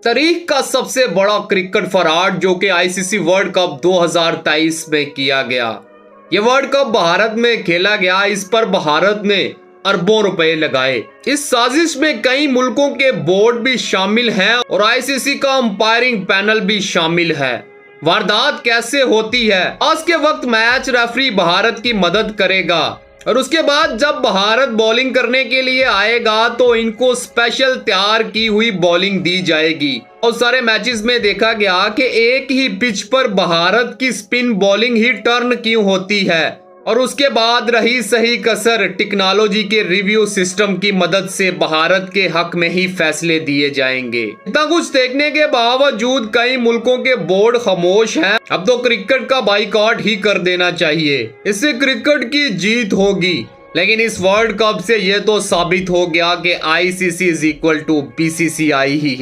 तारीख का सबसे बड़ा क्रिकेट फराड जो कि आईसीसी वर्ल्ड कप 2023 में किया गया। ये वर्ल्ड कप भारत में खेला गया, इस पर भारत ने अरबों रुपए लगाए। इस साजिश में कई मुल्कों के बोर्ड भी शामिल हैं और आईसीसी का अंपायरिंग पैनल भी शामिल है। वारदात कैसे होती है? आज के वक्त मैच रेफरी भारत की मदद करेगा और उसके बाद जब भारत बॉलिंग करने के लिए आएगा तो इनको स्पेशल तैयार की हुई बॉलिंग दी जाएगी। और सारे मैचेस में देखा गया कि एक ही पिच पर भारत की स्पिन बॉलिंग ही टर्न क्यों होती है और उसके बाद रही सही कसर टेक्नोलॉजी के रिव्यू सिस्टम की मदद से भारत के हक में ही फैसले दिए जाएंगे। इतना कुछ देखने के बावजूद कई मुल्कों के बोर्ड खामोश हैं। अब तो क्रिकेट का बाइकआउट ही कर देना चाहिए, इससे क्रिकेट की जीत होगी। लेकिन इस वर्ल्ड कप से ये तो साबित हो गया कि ICC is equal to BCCI ही है।